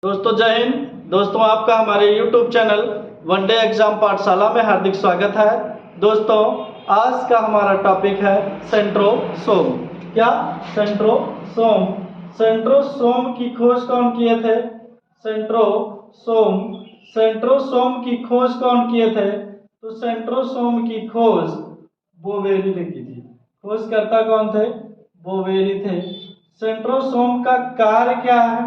दोस्तों जय हिंद। दोस्तों आपका हमारे YouTube channel one day exam पाठशाला में हार्दिक स्वागत है। दोस्तों आज का हमारा टॉपिक है सेंट्रोसोम। क्या? सेंट्रोसोम। सेंट्रोसोम की खोज कौन किए थे? सेंट्रोसोम। सेंट्रोसोम की खोज कौन किए थे? तो सेंट्रोसोम की खोज बोवेरी ने की थी। खोजकर्ता कौन थे? बोवेरी थे। सेंट्रोसोम का कार्य क्या है?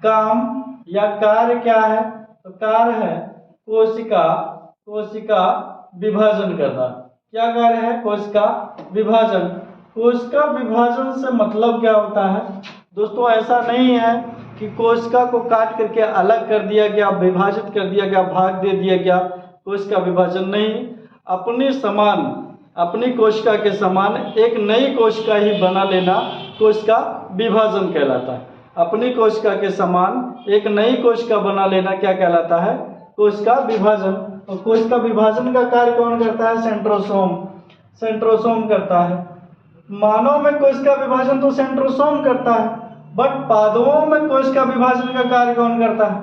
काम या कार्य क्या है? तो कार्य है कोशिका विभाजन करना। क्या कार्य है? कोशिका विभाजन। कोशिका विभाजन से मतलब क्या होता है? दोस्तों ऐसा नहीं है कि कोशिका को काट करके अलग कर दिया गया, विभाजित कर दिया गया, भाग दे दिया गया। कोशिका विभाजन नहीं, अपनी कोशिका के समान एक नई कोशिका ही बना लेना कोशिका विभाजन कहलाता है। अपनी कोशिका के समान एक नई कोशिका बना लेना क्या कहलाता है? कोशिका विभाजन। और कोशिका विभाजन का कार्य कौन करता है? सेंट्रोसोम। सेंट्रोसोम करता है। मानव में कोशिका विभाजन तो सेंट्रोसोम करता है, बट पादपों में कोशिका विभाजन का कार्य कौन करता है?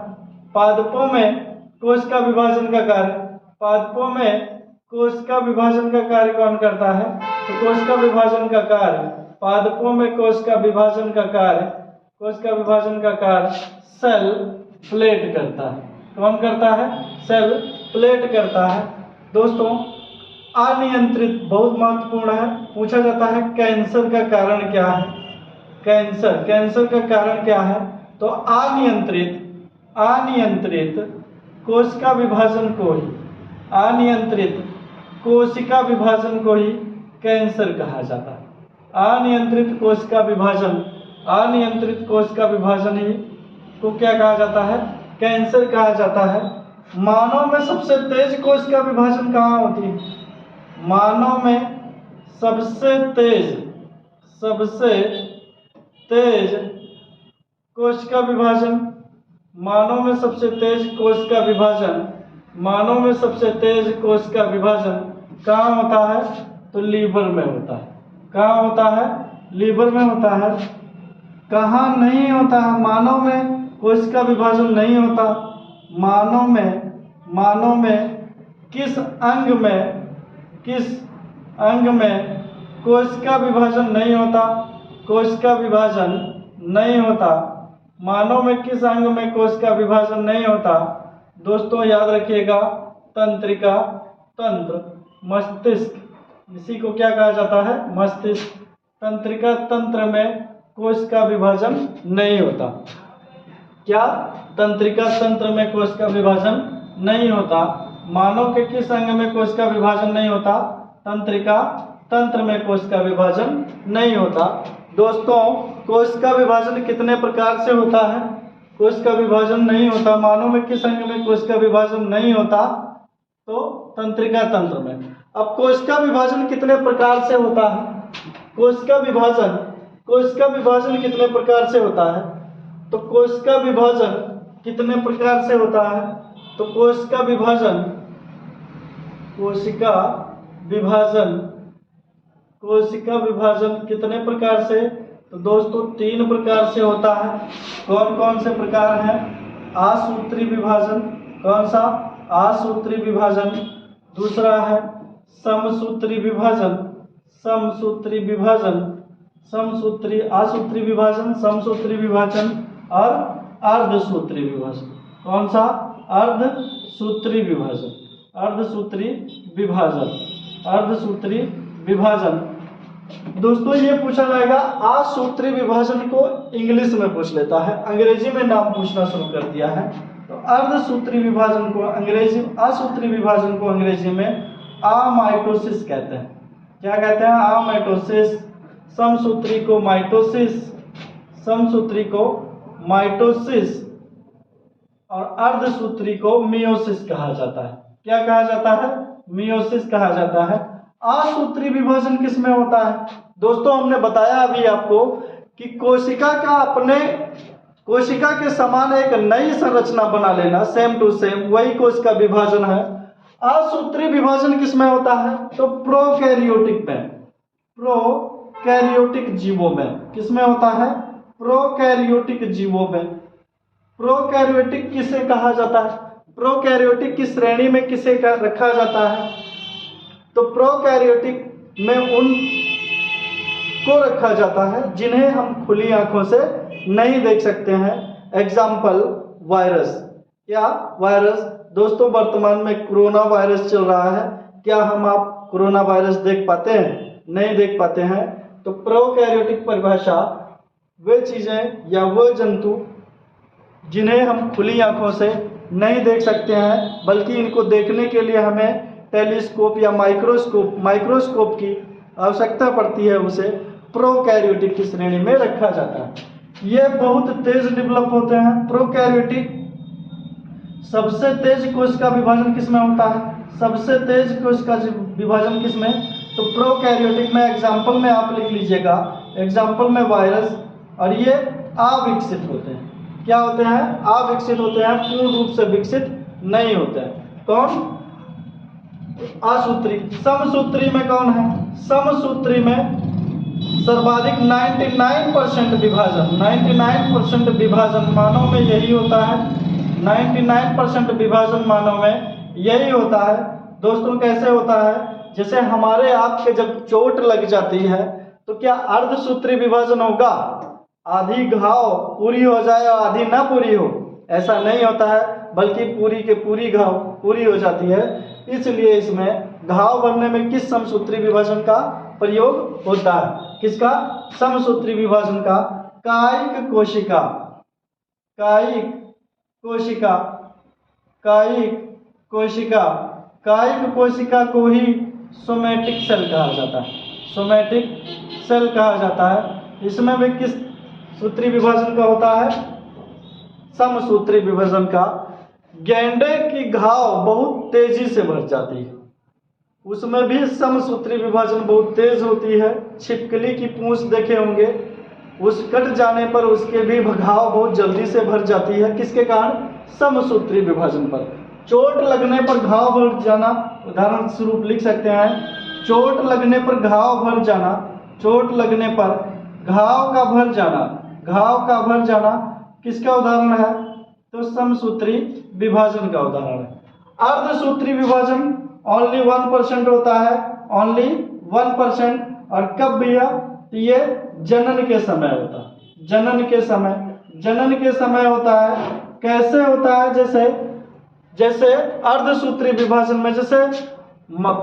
पादपों में कोशिका विभाजन का कार्य पादपों में कोशिका विभाजन का कार्य कौन करता है? तो कोशिका विभाजन का कार्य पादपों में कोशिका विभाजन का कार्य सेल प्लेट करता है। कौन करता है? सेल प्लेट करता है। दोस्तों अनियंत्रित बहुत महत्वपूर्ण है, पूछा जाता है कैंसर का कारण क्या है? कैंसर का कारण क्या है? तो अनियंत्रित कोशिका विभाजन को ही कैंसर कहा जाता है। अनियंत्रित कोशिका विभाजन ही को क्या कहा जाता है? कैंसर कहा जाता है। मानव में सबसे तेज कोशिका विभाजन कहाँ होती है? मानव में सबसे तेज कोशिका विभाजन कहाँ होता है? तो लीवर में होता है। कहाँ होता है? लीवर में होता है। कहाँ नहीं होता है? मानव में कोशिका विभाजन नहीं होता। मानव में किस अंग में कोशिका विभाजन नहीं होता? मानव में किस अंग में कोशिका विभाजन नहीं होता? दोस्तों याद रखिएगा, तंत्रिका तंत्र, मस्तिष्क, इसी को क्या कहा जाता है? मस्तिष्क। तंत्रिका तंत्र में कोशिका विभाजन नहीं होता। क्या? तंत्रिका तंत्र में कोशिका विभाजन नहीं होता। मानव के किस अंग में कोशिका विभाजन नहीं होता? तंत्रिका तंत्र में कोशिका विभाजन नहीं होता। दोस्तों कोशिका विभाजन कितने प्रकार से होता है? कोशिका विभाजन नहीं होता। मानव में किस अंग में कोशिका विभाजन नहीं होता? तो तंत्रिका तंत्र में। अब कोशिका विभाजन कितने प्रकार से होता है? कोशिका विभाजन कितने प्रकार से होता है? तो कोशिका विभाजन कितने प्रकार से होता है? तो कोशिका विभाजन कितने प्रकार से? तो दोस्तों 3 प्रकार से होता है। कौन कौन से प्रकार हैं? आसूत्री विभाजन। कौन सा? आसूत्री विभाजन। दूसरा है आसूत्री विभाजन, समसूत्री विभाजन और अर्धसूत्री विभाजन। कौन सा? अर्धसूत्री विभाजन। दोस्तों ये पूछा जाएगा, आसूत्री विभाजन को इंग्लिश में पूछ लेता है, अंग्रेजी में नाम पूछना शुरू कर दिया है। तो आसूत्री विभाजन को अंग्रेजी में आमाइटोसिस कहते हैं। क्या कहते हैं? आमाइटोसिस। समसूत्री को माइटोसिस और अर्धसूत्री को मियोसिस कहा जाता है। क्या कहा जाता है? मियोसिस कहा जाता है। आसूत्री विभाजन किस में होता है? दोस्तों हमने बताया अभी आपको कि कोशिका के समान एक नई संरचना बना लेना, सेम टू सेम, वही कोशिका विभाजन है। असूत्री विभाजन किस में होता है? तो प्रोकैरियोटिक जीवों में। किस में होता है? प्रोकैरियोटिक जीवों में। प्रोकैरियोटिक किसे कहा जाता है? प्रोकैरियोटिक की श्रेणी में किसे रखा जाता है? तो प्रोकैरियोटिक में उन को रखा जाता है जिन्हें हम खुली आंखों से नहीं देख सकते हैं। Example virus. क्या वायरस? दोस्तों वर्तमान में कोरोना वायरस चल रहा है, क्या आप कोरोना वायरस देख पाते हैं? नहीं देख पाते हैं। तो प्रोकैरियोटिक परिभाषा वे चीजें या वो जंतु जिन्हें हम खुली आंखों से नहीं देख सकते हैं, बल्कि इनको देखने के लिए हमें टेलीस्कोप या माइक्रोस्कोप की आवश्यकता पड़ती है, उसे प्रोकैरियोटिक की श्रेणी में रखा जाता है। ये बहुत तेज डेवलप होते हैं। प्रोकैरियोटिक सबसे तेज कोश का विभाजन किसमें होता है? सबसे तेज कोश का विभाजन किसमें? तो प्रोकैरियोटिक में। एग्जाम्पल में आप लिख लीजिएगा, एग्जाम्पल में वायरस। और ये अविकसित होते हैं। क्या होते हैं? अविकसित होते हैं, पूर्ण रूप से विकसित नहीं होते हैं। कौन? असूत्री। समसूत्री में कौन है? समसूत्री में सर्वाधिक 99% विभाजन, 99% विभाजन मानव में यही होता है। 99% विभाजन मानव में यही होता है। दोस्तों कैसे होता है? जैसे हमारे आपके जब चोट लग जाती है तो क्या अर्धसूत्री विभाजन होगा? आधी घाव पूरी हो जाए और आधी ना पूरी हो, ऐसा नहीं होता है, बल्कि पूरी के पूरी घाव पूरी हो जाती है। इसलिए इसमें घाव भरने में किस समसूत्री विभाजन का प्रयोग होता है? किसका? समसूत्री विभाजन का। कायिक कोशिका, कायिक कोशिका, कायिक कोशिका, कायिक कोशिका को ही सोमैटिक सेल कहा जाता है। सोमैटिक सेल कहा जाता है। इसमें भी किस सूत्री विभाजन का होता है? समसूत्री विभाजन का। गेंडे की घाव बहुत तेजी से भर जाती है, उसमें भी समसूत्री विभाजन बहुत तेज होती है। छिपकली की पूंछ देखे होंगे, उस कट जाने पर उसके भी घाव बहुत जल्दी से भर जाती है। किसके कारण? समसूत्री विभाजन पर। चोट लगने पर घाव भर जाना, उदाहरण स्वरूप लिख सकते हैं, चोट लगने पर घाव भर जाना। चोट लगने पर घाव का भर जाना, घाव का भर जाना किसका उदाहरण है? तो समसूत्री विभाजन का उदाहरण है। अर्धसूत्री विभाजन ओनली 1% होता है, ओनली 1%। और कब भैया? तो ये जनन के समय होता है। जनन के समय, जनन के समय होता है। कैसे होता है? जैसे अर्धसूत्री विभाजन में जैसे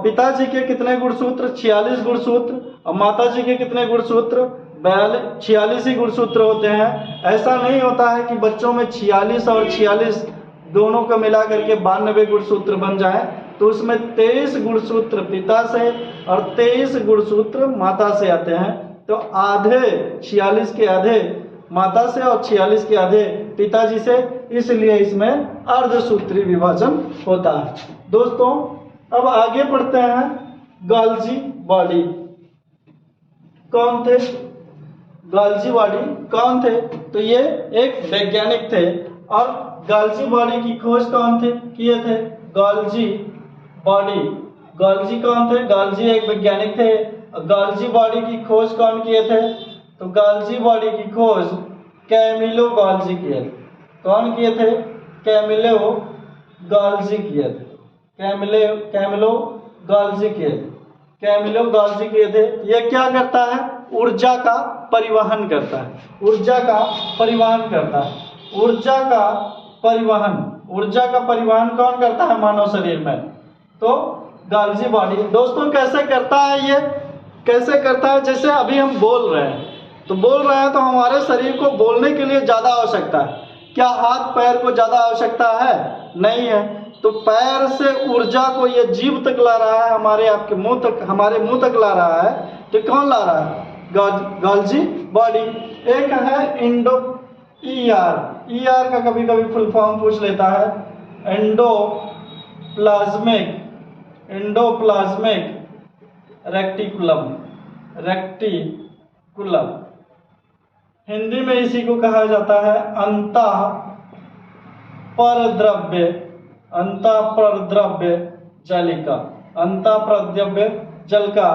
पिताजी के कितने गुणसूत्र? 46 गुणसूत्र। और माताजी के कितने गुणसूत्र? 46 ही गुणसूत्र होते हैं। ऐसा नहीं होता है कि बच्चों में 46 और 46 दोनों को मिला करके 92 गुणसूत्र बन जाए। तो उसमें 23 गुणसूत्र पिता से और 23 गुणसूत्र माता से आते हैं। तो आधे 46 के आधे माता से और 46 के आधे पिताजी से, इसलिए इसमें अर्धसूत्री विभाजन होता है। दोस्तों अब आगे बढ़ते हैं। गोल्जी बॉडी कौन थे? गोल्जी बॉडी कौन थे? तो ये एक वैज्ञानिक थे। और गोल्जी बॉडी की खोज कौन थे किए थे? गोल्जी बॉडी, गोल्जी कौन थे? गोल्जी एक वैज्ञानिक थे। गोल्जी बॉडी की खोज कौन किए थे? तो गोल्जी बॉडी की खोज कैमिलो गोल्जी किए थे। कौन किए थे? कैमिलो गोल्जी किए थे। कैमिलो गोल्जी किए थे। कैमिलो गोल्जी किए थे। ये क्या करता है? ऊर्जा का परिवहन करता है। ऊर्जा का परिवहन करता है। ऊर्जा का परिवहन, ऊर्जा का परिवहन कौन करता है मानव शरीर में? तो गोल्जी बॉडी। दोस्तों कैसे करता है ये? कैसे करता है? जैसे अभी हम बोल रहे हैं, तो बोल रहे हैं तो हमारे शरीर को बोलने के लिए ज़्यादा आवश्यकता है। क्या हाथ पैर को ज़्यादा आवश्यकता है? नहीं है। तो पैर से ऊर्जा को ये जीभ तक ला रहा है, हमारे आपके मुंह तक, हमारे मुंह तक ला रहा है। तो कौन ला रहा है? Golgi body. एक है इंडो ईआर का कभी कभी फुल फॉर्म पूछ लेता है। Endoplasmic reticulum. हिंदी में इसी को कहा जाता है अंतःपरद्रव्य जालिका, अंतःपरद्रव्य जलका।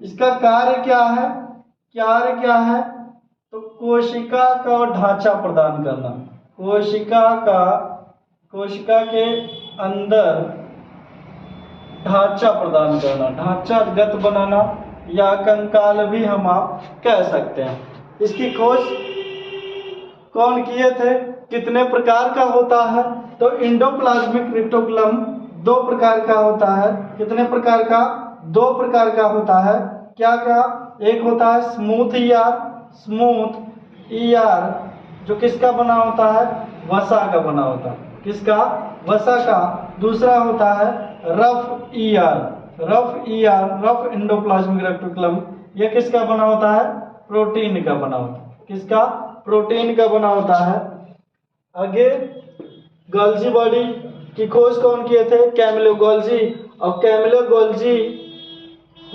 इसका कार्य क्या है? कार्य क्या है? तो कोशिका का ढांचा प्रदान करना, कोशिका के अंदर ढांचा प्रदान करना, ढांचागत बनाना, या कंकाल भी हम आप कह सकते हैं। इसकी खोज कौन किए थे? कितने प्रकार का होता है? तो एंडोप्लाज्मिक रेटिकुलम 2 प्रकार का होता है। कितने प्रकार का? 2 प्रकार का होता है। क्या क्या? एक होता है स्मूथ ईआर जो किसका बना होता है? वसा का बना होता है। किसका? वसा का। दूसरा होता है रफ एंडोप्लाज्मिक रेटिकुलम, ये किसका बना होता है? प्रोटीन का बना होता है। किसका? प्रोटीन का बना होता है। आगे गोल्जी बॉडी की खोज कौन किए थे? Camillo Golgi. और कैमिलो गोल्जी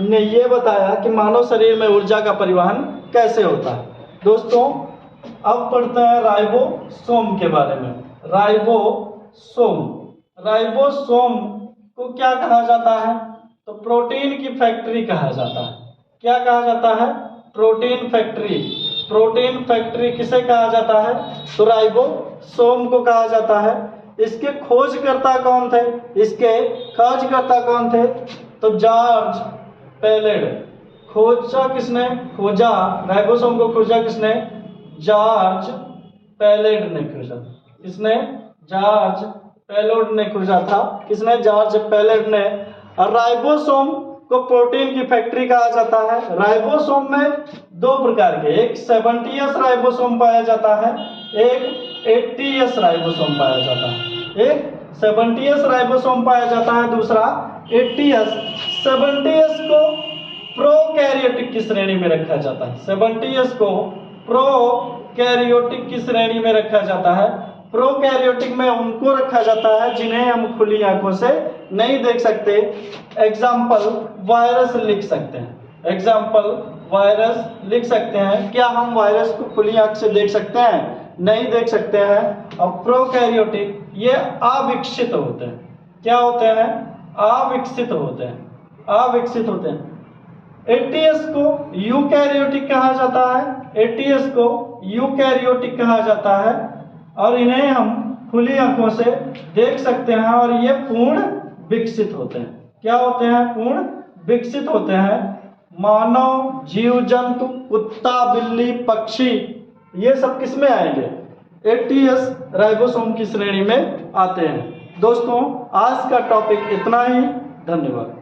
ने ये बताया कि मानव शरीर में ऊर्जा का परिवहन कैसे होता है। दोस्तों अब पढ़ते हैं राइबोसोम के बारे में। राइबोसोम को क्या कहा जाता है? तो प्रोटीन की फैक्ट्री कहा जाता है। क्या कहा जाता है? प्रोटीन फैक्ट्री किसे कहा जाता है? तो राइबोसोम को कहा जाता है। इसके खोजकर्ता कौन थे? तो जॉर्ज पैलेड। खोजा किसने? राइबोसोम को खोजा किसने? जॉर्ज पैलेड ने खोजा। किसने? जॉर्ज पैलेड ने खोजा था। किसने? जॉर्ज पैलेड ने। और राइबोसोम को प्रोटीन की फैक्ट्री कहा जाता है। राइबोसोम में 2 प्रकार के, एक 70S राइबोसोम पाया जाता है, एक 80S राइबोसोम पाया जाता है। एक 70S राइबोसोम पाया जाता है, दूसरा 80S। 70S को प्रोकैरियोटिक की श्रेणी में रखा जाता है। 70S को प्रोकैरियोटिक की श्रेणी में रखा जाता है। प्रोकैरियोटिक में उनको रखा जाता है जिन्हें हम खुली आंखों से नहीं देख सकते। एग्जाम्पल वायरस लिख सकते हैं। क्या हम वायरस को खुली आंख से देख सकते हैं? नहीं देख सकते हैं। और प्रोकैरियोटिक ये अविकसित होते हैं। क्या होते हैं? अविकसित होते हैं। 80S को यूकैरियोटिक कहा जाता है। और इन्हें हम खुली आंखों से देख सकते हैं और ये पूर्ण विकसित होते हैं। क्या होते हैं? पूर्ण विकसित होते हैं। मानव, जीव जंतु, कुत्ता, बिल्ली, पक्षी, ये सब किस में आएंगे? 80S राइबोसोम की श्रेणी में आते हैं। दोस्तों आज का टॉपिक इतना ही। धन्यवाद।